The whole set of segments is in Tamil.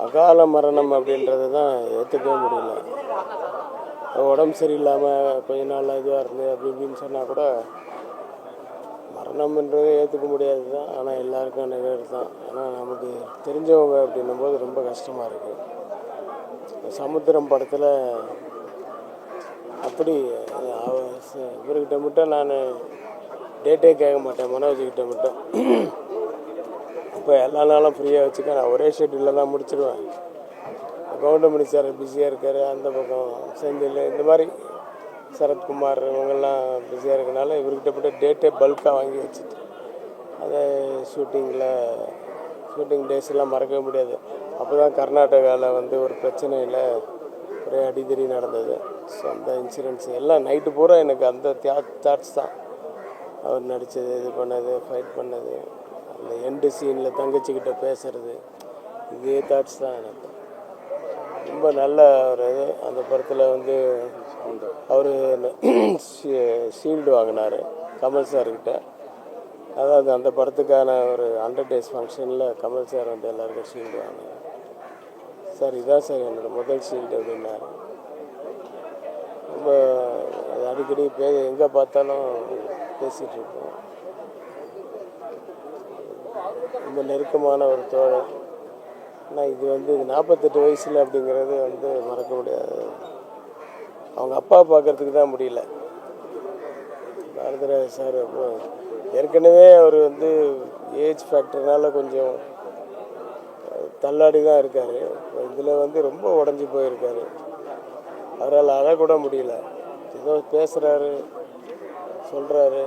அகால மரணம் அப்படின்றது தான் ஏற்றுக்கவே முடியல. உடம்பு சரியில்லாமல் கொஞ்ச நாள் இதுவாக இருந்து அப்படி இப்படின்னு சொன்னால் கூட மரணம்ன்றது ஏற்றுக்க முடியாது தான். ஆனால் எல்லாருக்கும் நிகழ்வு தான். ஆனால் நமக்கு தெரிஞ்சவங்க அப்படின்னும்போது ரொம்ப கஷ்டமாக இருக்குது. சமுத்திரம் படத்தில் அப்படி இவர்கிட்ட மட்டும் நான் டேட்டே கேட்க மாட்டேன், மனோஜ்கிட்ட மட்டும். இப்போ எல்லா நாளும் ஃப்ரீயாக வச்சுக்க, நான் ஒரே ஷெட்யூலில் தான் முடிச்சிடுவேன். கவுண்டமணி சார் பிஸியாக இருக்கார், அந்த பக்கம் செந்தில் இந்த மாதிரி சரத்குமார் இவங்கெல்லாம் பிஸியாக இருக்கனால இவர்கிட்ட மட்டும் டேட்டே பல்காக வாங்கி வச்சுட்டு அதை ஷூட்டிங் டேஸ்லாம் மறக்கவே முடியாது. அப்போ தான் கர்நாடகாவில் வந்து ஒரு பிரச்சனையில் ஒரே அடிதடி நடந்தது. ஸோ அந்த இன்சிடென்ட்ஸ் எல்லாம் நைட்டு பூரா எனக்கு அந்த தாட்ஸ் தான். அவர் நடித்தது, இது பண்ணது, ஃபைட் பண்ணது, அந்த எண்டு சீனில் தங்கச்சிக்கிட்ட பேசுகிறது, இதே தாட்ஸ் தான் எனக்கு. ரொம்ப நல்ல ஒரு இது. அந்த படத்தில் வந்து அவர் ஷீல்டு வாங்கினார் கமல் சார்கிட்ட. அதாவது அந்த படத்துக்கான ஒரு 100 days ஃபங்க்ஷனில் கமல் சார் வந்து எல்லாருக்கும் ஷீல்டு வாங்கினார். சார் இதான் சார் என்னோடய முதல் ஷீல்டு அப்படின்னாரு. ரொம்ப அது அடிக்கடி எங்கே பார்த்தாலும் பேசிகிட்டு இருப்போம். ரொம்ப நெருக்கமான ஒரு தோழர். ஆனால் இது வந்து 48 வயசில் அப்படிங்கிறது வந்து மறக்க முடியாது. அவங்க அப்பா பார்க்குறதுக்கு தான் முடியல. பாரதிராஜ் சார் அப்போ ஏற்கனவே அவர் வந்து ஏஜ் ஃபேக்டர்னால கொஞ்சம் தள்ளாடி தான் இருக்கார். இதில் வந்து ரொம்ப உடஞ்சி போயிருக்காரு. அவரால் அழக்கூட முடியல. ஏதோ பேசுகிறாரு, சொல்கிறாரு.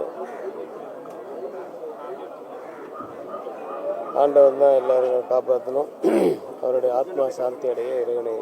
ஆண்டவன் தான் எல்லாரும் காப்பாற்றணும். அவருடைய ஆத்மா சாந்தி அடைய இறைவனை